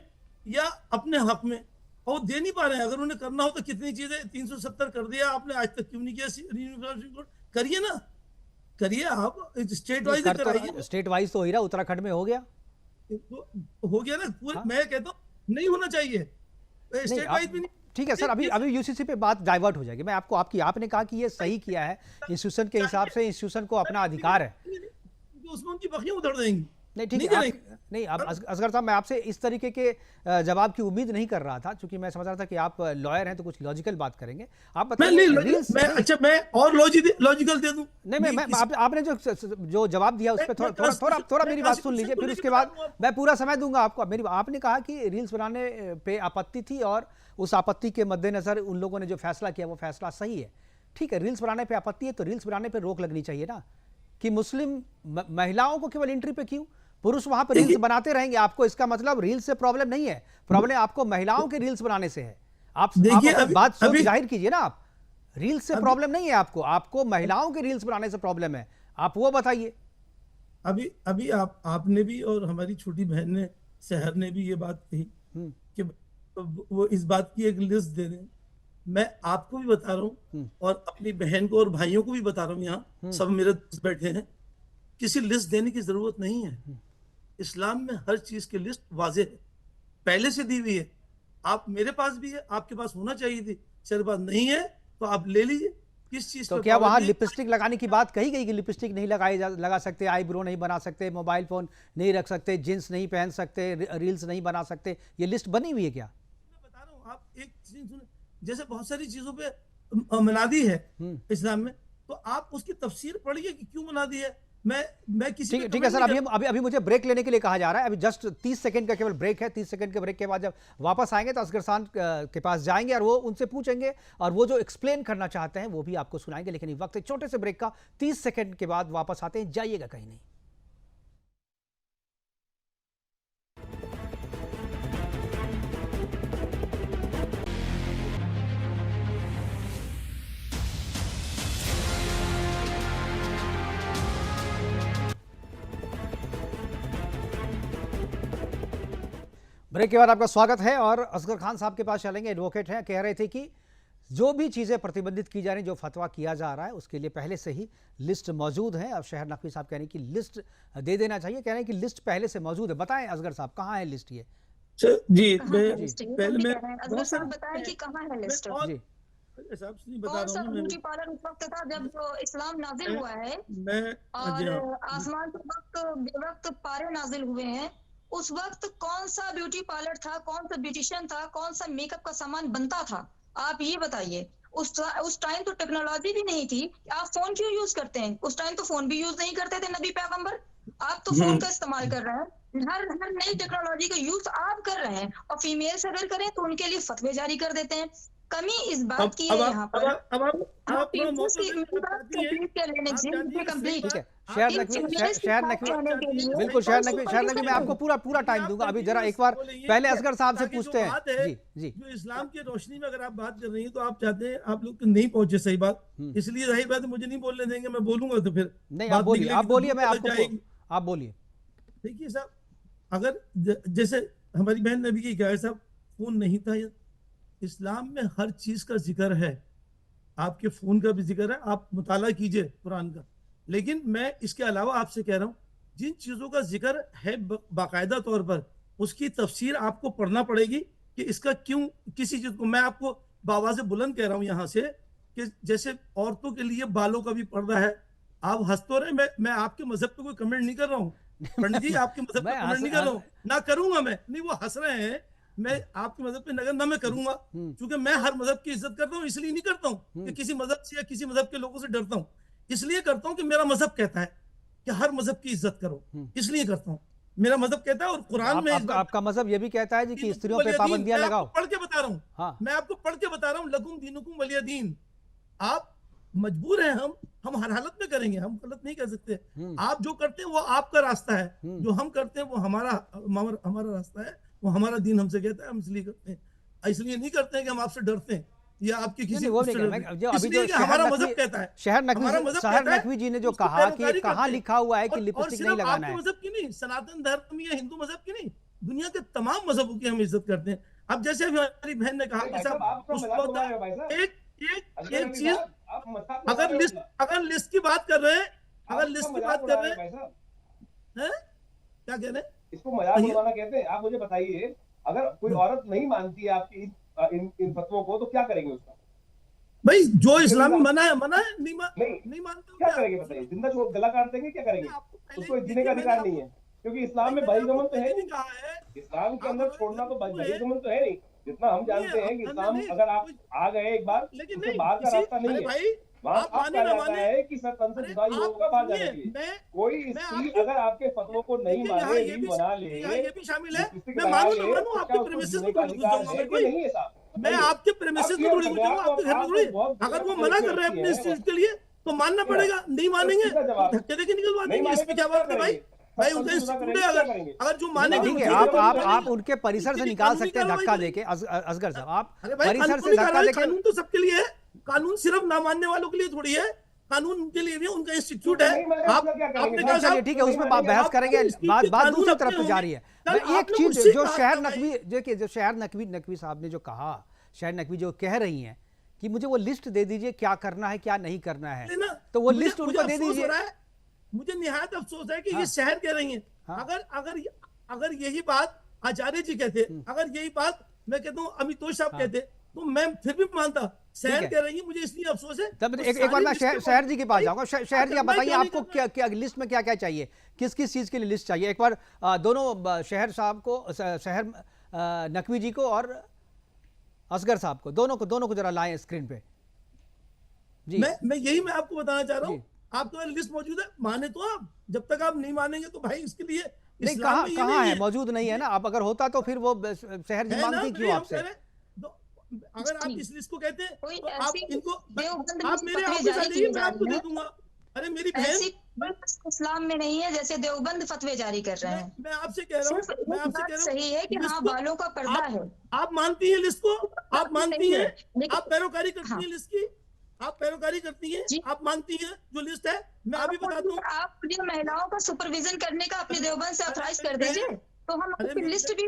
या अपने हक में, और दे नहीं पा रहे हैं। अगर उन्हें करना हो तो कितनी चीजें 370 कर दिया आपने, आज तक क्यों नहीं किया? यूनिफॉर्म सिविल कोड करिए ना, करिए आप, स्टेट वाइज कराइए। स्टेट वाइज तो हो ही रहा, उत्तराखंड में हो गया, हो गया ना पूरे। मैं कहता हूँ नहीं होना चाहिए, स्टेट वाइज भी नहीं। ठीक है सर, अभी यूसीसी पे बात डाइवर्ट हो जाएगी। मैं आपको आपने कहा कि ये सही किया है इंस्टीट्यूशन के हिसाब से, इंस्टीट्यूशन को अपना अधिकार है, उसमें उनकी बखियां उधड़ देंगी। नहीं ठीक है, नहीं अब असगर साहब, मैं आपसे इस तरीके के जवाब की उम्मीद नहीं कर रहा था, क्योंकि मैं समझ रहा था कि आप लॉयर हैं तो कुछ लॉजिकल बात करेंगे। आप बताइए। मैं और लॉजिकल दे दूं? नहीं, आपने जो जवाब दिया उस पर थोड़ा मेरी बात सुन लीजिए, फिर उसके बाद मैं पूरा समय दूंगा आपको। आपने कहा कि रील्स बनाने पे आपत्ति थी और उस आपत्ति के मद्देनजर उन लोगों ने जो फैसला किया वो फैसला सही है। ठीक है, रील्स बनाने पे आपत्ति है तो रील्स बनाने पे रोक लगनी चाहिए ना, कि मुस्लिम महिलाओं को केवल एंट्री पे क्यों, पुरुष वहां पर रील्स बनाते रहेंगे। आपको इसका मतलब रील्स से प्रॉब्लम नहीं है, प्रॉब्लम आपको महिलाओं के रील्स बनाने से है। आप बात सोच जाहिर कीजिए ना, आप रील्स से प्रॉब्लम नहीं है आपको महिलाओं के रील्स बनाने से प्रॉब्लम है, आप वो बताइए। अभी आपने भी और हमारी छोटी बहन ने, शहर ने भी ये बात कही कि वो इस बात की एक लिस्ट दे दें। मैं आपको भी बता रहा हूँ और अपनी बहन को और भाइयों को भी बता रहा हूँ, यहाँ सब मेरे बैठे हैं, किसी लिस्ट देने की जरूरत नहीं है। इस्लाम में हर चीज की लिस्ट वाज़ेह है, पहले से दी हुई है। आप, मेरे पास भी है, आपके पास होना चाहिए थी, मेरे पास नहीं है तो आप ले लीजिए। किस चीज तो क्या वहां लिपस्टिक लगाने की बात कही गई कि लिपस्टिक नहीं लगा सकते, आईब्रो नहीं बना सकते, मोबाइल फोन नहीं रख सकते, जींस नहीं पहन सकते, रील्स नहीं बना सकते, ये लिस्ट बनी हुई है क्या? मैं बता रहा हूँ, आप एक चीज सुने, जैसे बहुत सारी चीजों पे मनादी है इस्लाम में, तो आप उसकी तफसीर पढ़िए कि क्यों मनादी है। मैं किसी ठीक है सर, अभी मुझे ब्रेक लेने के लिए कहा जा रहा है। अभी जस्ट 30 सेकंड का केवल ब्रेक है। 30 सेकंड के ब्रेक के बाद जब वापस आएंगे तो असगर खान के पास जाएंगे और वो उनसे पूछेंगे और वो जो एक्सप्लेन करना चाहते हैं वो भी आपको सुनाएंगे। लेकिन वक्त एक छोटे से ब्रेक का, 30 सेकंड के बाद वापस आते हैं, जाइएगा कहीं नहीं। ब्रेक के बाद आपका स्वागत है और असगर खान साहब के पास चलेंगे, एडवोकेट हैं। कह रहे थे कि जो भी चीज़ें प्रतिबंधित की जा रही, जो फतवा किया जा रहा है उसके लिए पहले से ही लिस्ट मौजूद है। अब शहर नकवी साहब कह रहे हैं कि लिस्ट दे देना चाहिए, कह रहे हैं कि लिस्ट पहले से मौजूद है। बताएं असगर साहब, कहाँ है लिस्ट? ये जी, पहले मैं बताएं कि कहाँ है लिस्ट? जी साहब नहीं बता कौन रहा सा हूँ ब्यूटी पार्लर उस वक्त था जब इस्लाम नाजिल हुआ है मैं जी और हाँ आसमान के वक्त बेवक्त पारे नाजिल हुए हैं, उस वक्त कौन सा ब्यूटी पार्लर था, कौन सा ब्यूटिशियन था, कौन सा मेकअप का सामान बनता था, आप ये बताइए। उस टाइम तो टेक्नोलॉजी भी नहीं थी। आप फोन क्यों यूज करते हैं? उस टाइम तो फोन भी यूज नहीं करते थे नबी पैगंबर। आप तो फोन का इस्तेमाल कर रहे हैं, हर हर नई टेक्नोलॉजी का यूज आप कर रहे हैं, और फीमेल्स अगर करें तो उनके लिए फतवे जारी कर देते हैं। कमी इस बात की है यहाँ पर। अब थोड़ा मौका इसकी दें, मेरी बात कंप्लीट कर लेने आप दीजिए, जानती मुझे हैं, कंप्लीट। ठीक है, आप शहर इन नकवी, फीमेल्स की शहर बात नकवी, कहने के लिए बिल्कुल शहर कौन नकवी, सी शहर नकवी, मैं आपको पूरा टाइम दूंगा। अभी जरा एक बार पहले असगर साहब से पूछते हैं। जी जी जो इस्लाम की रोशनी में अगर आप बात कर रही हैं तो आप चाहते हैं आप लोग तो नहीं पहुंचे, सही बात, इसलिए रही बात मुझे नहीं बोलने देंगे, मैं बोलूंगा तो फिर नहीं, बात आप बोलिए, निकलेगी आप तो बोलिए, दूर मैं चले आपको जाएगी। आप बोलिए। देखिए साहब, अगर जैसे हमारी बहन नबी की क्या है साहब, फोन नहीं था, इस्लाम में हर चीज का जिक्र है, आपके फोन का भी जिक्र है, आप मुताला कीजिए कुरान का। लेकिन मैं इसके अलावा आपसे कह रहा हूँ, जिन चीजों का जिक्र है बाकायदा तौर पर, उसकी तफसीर आपको पढ़ना पड़ेगी कि इसका क्यों किसी चीज को। मैं आपको बावाज़ बुलंद कह रहा हूँ यहाँ से कि जैसे औरतों के लिए बालों का भी पर्दा है। आप हंस तो रहे, मैं आपके मजहब पे कोई कमेंट नहीं कर रहा हूँ पंडित जी, आपके मजहब पे मैं कमेंट नहीं कर रहा हूँ, ना करूंगा मैं, नहीं वो हंस रहे हैं, मैं आपके मजहब पे नगर ना मैं करूंगा, क्योंकि मैं हर मजहब की इज्जत करता हूँ। इसलिए नहीं करता हूँ कि किसी मजहब से या किसी मजहब के लोगों से डरता हूँ, इसलिए करता हूँ कि मेरा मजहब कहता है कि हर मजहब की इज्जत करो, इसलिए करता हूँ। मेरा मजहब कहता है और कुरान में आपका मजहब ये भी कहता है जी कि स्त्रियों पे पाबंदियां लगाओ। पढ़ के बता रहा हूँ, हाँ, मैं आपको पढ़ के बता रहा हूँ, लकुम दीनुकुम वलिय दीन। आप मजबूर हैं, हम हर हालत में करेंगे, हम गलत नहीं कर सकते। आप जो करते हैं वो आपका रास्ता है, जो हम करते हैं वो हमारा रास्ता है, वो हमारा दीन हमसे कहता है, हम इसलिए करते हैं। इसलिए नहीं करते हैं कि हम आपसे डरते हैं या आपके किसी वो नहीं, जो अभी जो हमारा मजहब कहता है, शहर नकवी जी ने जो कहा कि कहाँ लिखा हुआ है कि लिपस्टिक नहीं लगाना है। मजहब की नहीं, सनातन धर्म या हिंदू मजहब की नहीं, दुनिया के तमाम मजहबों की हम इज्जत करते हैं। अब जैसे अभी हमारी बहन ने कहा कि साहब एक चीज, अगर लिस्ट की बात कर रहे हैं, अगर लिस्ट की बात कर रहे हैं, क्या कह रहे हैं, इसको मजाक उड़ाना कहते हैं। आप मुझे बताइए, अगर कोई औरत नहीं मानती है आपकी इन फतवों को, तो क्या करेंगे उसका? भाई जो इस्लाम में मना है, नहीं मानते क्या करेंगे बताइए? जिंदा छोड़ गला काट देंगे, क्या करेंगे? उसको जीने का अधिकार नहीं है, क्योंकि इस्लाम में बहिर्गमन तो है नहीं। इस्लाम के अंदर छोड़ना तो बहिर्गमन तो है नहीं। जितना हम जानते हैं कि इस्लाम अगर आप आ गए एक बार, उसके बाद का रास्ता नहीं है। वहाँ आप कहा जाता है कि सर तन से जुदाई होगा बाहर जाने के लिए। कोई स्त्री अगर आपके फतवों को नहीं माने, रील बना ले, ये भी शामिल है, मैं मानू ना मानू, आपके प्रेमिसेस में थोड़ी घुस जाऊंगा मैं आपके प्रेमिसेस में थोड़ी घुस जाऊंगा, आपके घर में थोड़ी। अगर वो मना कर रहे हैं अपने इस चीज के लिए तो मानना पड़ेगा, नहीं मानेंगे धक्के देके निकलवा देंगे। इस पे क्या बात है भाई उनका इंस्टीट्यूट है, अगर जो मानेंगे। ठीक है, आप उनके परिसर से निकाल सकते हैं धक्का देके। असगर साहब, आप परिसर से धक्का देके। कानून तो सबके लिए है, कानून सिर्फ ना मानने वालों के लिए थोड़ी है, कानून उनके लिए भी उनका इंस्टीट्यूट है। आपने कहा चलिए ठीक है, उसमें बहस करेंगे, बात दूसरी तरफ जा रही है। मैं एक चीज जो शहर नकवी साहब ने जो कहा, शहर नकवी जो कह रही हैं कि मुझे वो लिस्ट दे दीजिए क्या करना है क्या नहीं करना है, तो वो लिस्ट उनको दे दीजिए। मुझे निहायत अफसोस है कि ये शहर कह रही हैं। अगर यही बात आचार्य जी कहते, अगर यही बात मैं कहता हूँ अमितोष साहब कहते, तो मैं फिर भी मानता। शहर कह रही है, मुझे इसलिए अफसोस है। तब एक बार मैं शहर जी के पास जाऊंगा। शहर जी, आप बताइए आपको क्या लिस्ट में क्या क्या चाहिए, किस किस चीज के लिए लिस्ट चाहिए? एक बार दोनों शहर साहब को, शहर नकवी जी को और असगर साहब को, दोनों को जरा लाएं स्क्रीन पे जी। मैं आपको बताना चाह रहा हूँ, आपके पास लिस्ट मौजूद है, माने तो आप, जब तक आप नहीं मानेंगे तो भाई इसके लिए नहीं, कहाँ है, मौजूद नहीं है ना। आप अगर होता तो फिर वो शहर जी मांगती क्यों आपसे? अगर आप इस लिस्ट को कहते हैं तो आप इनको, आप मेरे ऑफिस आ जाइए, मैं आपको दे दूंगा। अरे मेरी बहन, इस्लाम में नहीं है जैसे देवबंद फतवे जारी कर रहे हैं। मैं आपसे कह रहा हूँ, सही है कि हाँ बालों का पर्दा है। आप मानती हैं लिस्ट को, आप मानती हैं, आप पैरोकारी करती हैं लिस्ट की, आप पैरोकारी करती हैं, आप मानती हैं जो लिस्ट है। मैं अभी बताता हूँ, आप मुझे महिलाओं का सुपरविजन करने का अपने देवबंद से ऑथराइज कर दीजिए, तो हम आपकी लिस्ट भी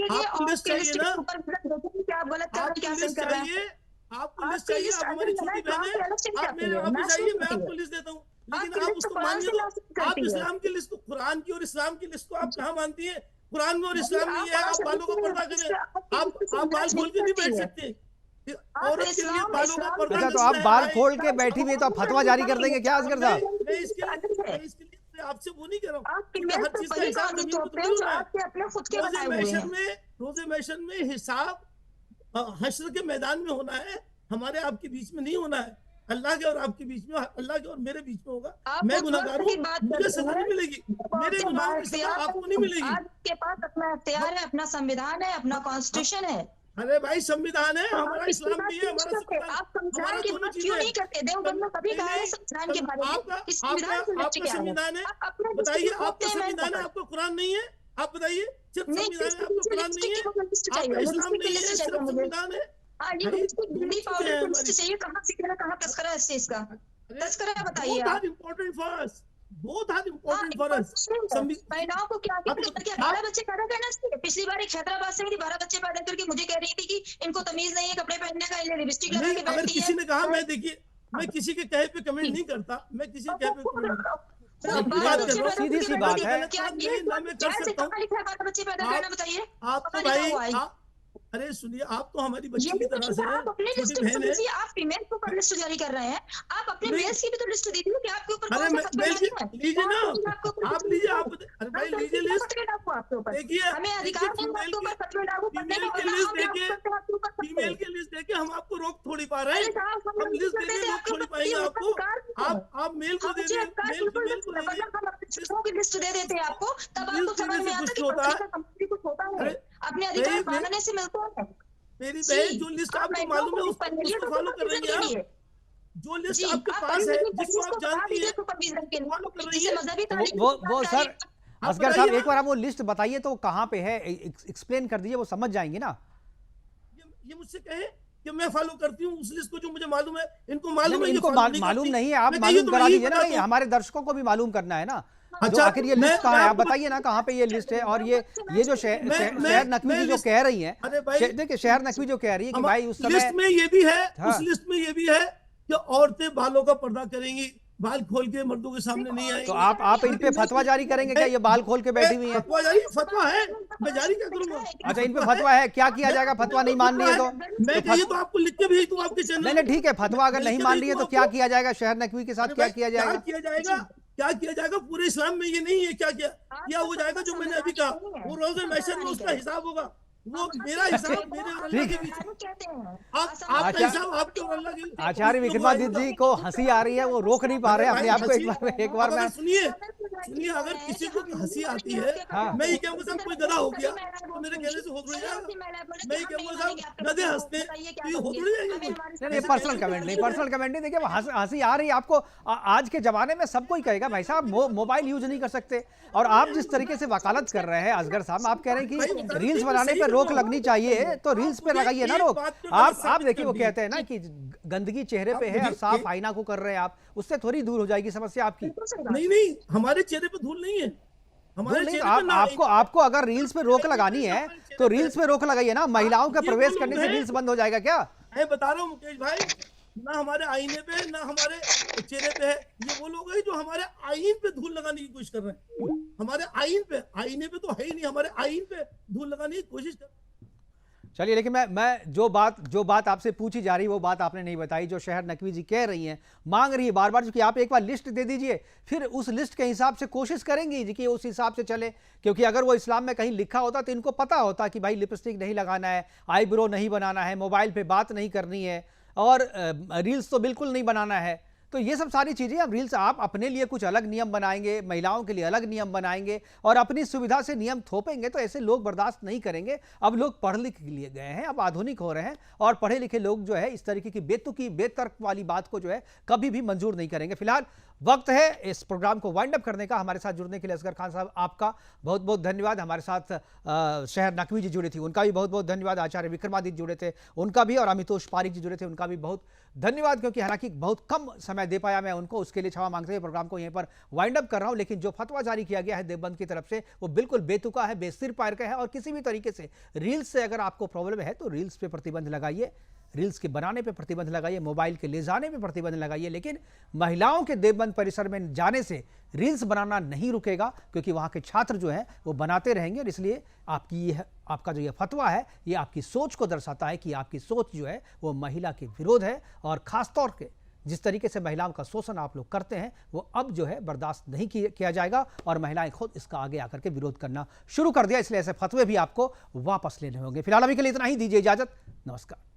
आपको लिस्ट चाहिए ना, क्या आप गलत कर रहे हैं, क्या सही कर रहे हैं। आपको लिस्ट चाहिए, आप हमारी छोटी बहन है, आप मेरे ऑफिस आइए, मैं आपको लिस्ट देता हूँ। लेकिन आप उसको मानिए तो आप इस्लाम की लिस्ट को, कुरान की और इस्लाम की लिस्ट को आप कहाँ मानती हैं? कुरान में और इस्लाम में ये है, आप बालों का पर्दा करें, आप बाल खोल के नहीं बैठ सकते, औरत के लिए बालों का पर्दा अच्छा, तो नहीं आप है बाल भाई। खोल के बैठी हुई है तो आप फतवा जारी कर देंगे क्या असगर साहब? मैं इसके लिए मैं आपसे वो नहीं कर रहा हूँ, आपके क्योंकि मेल हर पे चीज का वही हिसाब कानून जमीन पर होते थोड़ी हैं हो जो रहा है। आपके अपने खुद के रोजे बनाए हुए महशर हैं। में रोजे महशर में हिसाब हश्र के मैदान में होना है, हमारे आपके बीच में नहीं होना है। अल्लाह के और आपके बीच में, अल्लाह के और मेरे बीच में होगा। आप मैं उस गुनहगार वक्त हूँ, की बात मुझे करते सजा नहीं हैं मिलेगी, मेरे आपके गुनाहों की पास सजा इख्तियार आपको नहीं मिलेगी। आपके पास अपना इख्तियार है, अपना संविधान है, अपना कॉन्स्टिट्यूशन है। अरे भाई संविधान है तो हमारा, आप इसकी इस्लाम बात भी है क्यों नहीं हमारा करते? संविधान, आप संविधान हमारा की दोनों बात चीजें क्यों हैं। नहीं करते? देवबंद में कभी कहा है संविधान के बारे में? आपका इस संविधान आपका की लिस्ट आपका क्या है? संविधान है, आप अपना बताइए डिस्ट्रिक्ट आपका खोलते हैं मैन संविधान है, पकड़। आपका कुरान नहीं है? आप बताइए, सिर्फ नहीं, संविधान है, डिस्ट्रिक्ट आपका मुझे कुरान नहीं डिस्ट्रिक्ट है, की लिस्ट चाहिए, आपका वो इस्लाम डिस्ट्रिक्ट की नहीं लिस्ट है, चाहिए सिर्फ मुझे। संविधान है। हाँ, ये भाई डिस्ट्रिक्ट दोनों दिल्ली चीजें पाउडर हैं की लिस्ट हमारी। चाहिए। कहाँ जिक्र है, कहाँ तस्करा है इस चीज का? अरे तस्करा बताइए बोथ आप। Are important for us, both are हाँ, इम्पोर्टेंट फॉर अस। महिलाओं को क्या आप क्या 12 बच्चे पैदा करना चाहिए? पिछली बार एक हैदराबाद से मेरी 12 बच्चे पैदा करके मुझे कह रही थी कि इनको तमीज नहीं है कपड़े पहनने का, इन्हें लिपस्टिक लगा नहीं, के अगर बैठती किसी है। ने कहा, मैं देखिए, मैं किसी के कहे पे कमेंट नहीं करता, मैं किसी के कहे पे कमेंट नहीं करता। मैं अपनी देखो, बात कर रहा हूँ, सीधी सी मैं बात कोई है। गलत क्या बात ये नहीं ना मैं कर जायज है? सकता हूँ। कहाँ लिखा है 12 बच्चे पैदा करना? बताइए आप तो कहाँ लिखा भाई हुआ है? अरे सुनिए, आप तो हमारी ये बच्ची की भी तरह तो से आप अपने छोटी लिस्ट बहन है। दीजिए। आप फीमेल के ऊपर लिस्ट जारी कर रहे हैं, आप अपने नहीं, मेल्स की भी तो लिस्ट दीजिए कि आपके ऊपर अरे कौन सा फतवा जारी है। लीजिए ना, आपके ऊपर आप कुछ लीजिए, नहीं आप है। अरे हम भाई तो लीजिए किसी लिस्ट, फतवे लागू आपके ऊपर। देखिए हमें देखिए, अधिकार नहीं है आपके ऊपर फतवे लागू करने का, वरना हम लागू करते हैं आपके ऊपर फतवे। फीमेल की लिस्ट देके हम आपको रोक थोड़ी पा रहे अरे हैं। साहब, हम हम नहीं लिस्ट कर देके देते रोक आपके थोड़ी ऊपर, पाएंगे ये आपको। अधिकार नहीं है। आप मेल को हम दे मुझे दे, अधिकार मेल बिल्कुल फीमेल को नहीं है। देंगे। अगर हम अपने शिक्षकों की लिस्ट दे देते हैं आपको, तब आपको लिस्ट समझ देने में से आता कुछ कि नहीं होता। पब्लिक का संपत्ति कुछ होता है। अरे अपने अधिकार नहीं, मानने से मिलता है। मेरी जी, बहन, जो लिस्ट आप आपको महिलाओं मालूम है को उसको पढ़िए उसको तो फॉलो कर रही सुपरविजन हैं के आप। लिए। जो लिस्ट जी, आपके आप पास पढ़िए है, लिखिए, जिसको इसको आप बढ़ा जानती दीजिए हैं, सुपरविजन के फॉलो कर लिए, रही जिसे है। मजहबी तो तालीम वो सर, आप असगर बताइए साहब ना। एक बार आप वो लिस्ट बताइए तो कहाँ पे है, एक्सप्लेन कर दीजिए, वो समझ जाएंगे ना। ये मुझसे कहे कि मैं फॉलो करती हूँ उस लिस्ट को, जो मुझे मालूम है, इनको नहीं मालूम नहीं, है, ये इनको फॉलो नहीं मालूम करती। नहीं है, आप मैं कहिए मालूम तो मैं करा यही दीजिए ना, बताता हूँ। हमारे दर्शकों को भी मालूम करना है ना। जो अच्छा, आखिर ये लिस्ट कहाँ मैं है, आप आपको बताइए ना कहाँ पे ये लिस्ट है। और ये जो शहर नकवी जी जो लिस्ट, कह रही हैं, अरे भाई देखिए शहर नकवी जो कह रही है कि भाई उस समय लिस्ट में ये भी है, हाँ। उस लिस्ट में ये भी है कि औरतें बालों का पर्दा करेंगी, बाल खोल के मर्दों के सामने नहीं आएंगी। तो आप इन पे फतवा जारी करेंगे क्या, ये बाल खोल के बैठी हुई हैं? फतवा है, मैं जारी क्या करूंगा? अच्छा, इन पे फतवा है, क्या किया जाएगा? फतवा नहीं मान रही है तो मैं कहिए तो आपको लिख के भेज दूं आपके चैनल। नहीं नहीं, ठीक है, फतवा अगर नहीं मान रही है तो क्या किया जाएगा? शहर नकवी के साथ क्या किया क्या जाएगा? किया जाएगा? क्या किया जाएगा? पूरे इस्लाम में ये नहीं है। क्या किया क्या हो जाएगा? जो मैंने अभी कहा, वो रोज़े महशर में उसका हिसाब होगा। वो मेरा हिसाब मेरे और अल्लाह के बीच में। कहते हैं आपका हिसाब आपके और अल्लाह के बीच में। आचार्य विक्रमादित्य जी को हंसी आ रही है, वो रोक नहीं पा रहे अपने आप को। एक बार मैं सुनिए, अगर किसी को हंसी आती है, हाँ। मैं ये कहूँगा साहब कोई गधा हो गया तो मेरे कहने से हो थोड़ी जाएगा। मैं ये कहूँगा साहब गधे हंसते हैं तो ये हो थोड़ी जाएगा कोई। नहीं, पर्सनल कमेंट नहीं, देखिए वो हंसी आ रही है आपको। आज के जमाने में सब कोई कहेगा भाई साहब मोबाइल यूज नहीं कर सकते। और आप जिस तरीके से वकालत कर रहे हैं असगर साहब, आप कह रहे हैं कि रील्स बनाने पर रोक लगनी चाहिए, तो रील्स पे लगाइए ना रोक। आप देखिए, वो कहते हैं ना कि गंदगी चेहरे पे है और साफ आईना को कर रहे हैं आप, उससे थोड़ी दूर हो जाएगी समस्या आपकी। नहीं, हमारे चेहरे पे धूल नहीं है। हमारे नहीं, चेहरे पे आपको अगर रील्स पे रोक लगानी है तो रील्स पे रोक लगाइए ना। महिलाओं के प्रवेश करने से रील्स बंद हो जाएगा क्या? मैं बता रहा हूँ मुकेश भाई, ना हमारे आईने पे ना हमारे चेहरे पे है। ये वो लोग हैं जो हमारे आईन पे धूल लगाने की कोशिश कर रहे हैं। हमारे आईन पे, आईने पे तो है ही नहीं, हमारे आईन पे धूल लगाने की कोशिश कर। चलिए, लेकिन मैं जो बात आपसे पूछी जा रही है वो बात आपने नहीं बताई, जो शहर नकवी जी कह रही हैं, मांग रही है बार बार कि आप एक बार लिस्ट दे दीजिए, फिर उस लिस्ट के हिसाब से कोशिश करेंगी जी कि उस हिसाब से चले। क्योंकि अगर वो इस्लाम में कहीं लिखा होता तो इनको पता होता कि भाई लिपस्टिक नहीं लगाना है, आईब्रो नहीं बनाना है, मोबाइल पे बात नहीं करनी है और रील्स तो बिल्कुल नहीं बनाना है। तो ये सब सारी चीज़ें, अब रील्स आप अपने लिए कुछ अलग नियम बनाएंगे, महिलाओं के लिए अलग नियम बनाएंगे और अपनी सुविधा से नियम थोपेंगे, तो ऐसे लोग बर्दाश्त नहीं करेंगे। अब लोग पढ़ लिख लिए गए हैं, अब आधुनिक हो रहे हैं और पढ़े लिखे लोग जो है इस तरीके की बेतुकी बेतर्क वाली बात को जो है कभी भी मंजूर नहीं करेंगे। फिलहाल वक्त है इस प्रोग्राम को वाइंड अप करने का। हमारे साथ जुड़ने के लिए असगर खान साहब आपका बहुत बहुत धन्यवाद। हमारे साथ शहर नकवी जी जुड़े थे, उनका भी बहुत बहुत धन्यवाद। आचार्य विक्रमादित्य जुड़े थे, उनका भी। और अमितोष पारिक जी जुड़े थे, उनका भी बहुत धन्यवाद। क्योंकि हालांकि बहुत कम समय दे पाया मैं उनको, उसके लिए क्षमा मांगते हुए प्रोग्राम को यहीं पर वाइंड अप कर रहा हूं। लेकिन जो फतवा जारी किया गया है देवबंद की तरफ से, वो बिल्कुल बेतुका है, बेसिर पैर का है। और किसी भी तरीके से रील्स से अगर आपको प्रॉब्लम है तो रील्स पे प्रतिबंध लगाइए। रील्स के बनाने पे प्रतिबंध लगाइए, मोबाइल के ले जाने पे प्रतिबंध लगाइए, लेकिन महिलाओं के देवबंद परिसर में जाने से रील्स बनाना नहीं रुकेगा, क्योंकि वहाँ के छात्र जो हैं वो बनाते रहेंगे। और इसलिए आपका जो ये फतवा है ये आपकी सोच को दर्शाता है कि आपकी सोच जो है वो महिला के विरोध है, और ख़ासतौर के जिस तरीके से महिलाओं का शोषण आप लोग करते हैं वो अब जो है बर्दाश्त नहीं किया जाएगा, और महिलाएं खुद इसका आगे आकर के विरोध करना शुरू कर दिया। इसलिए ऐसे फतवे भी आपको वापस लेने होंगे। फिलहाल अभी के लिए इतना ही, दीजिए इजाजत, नमस्कार।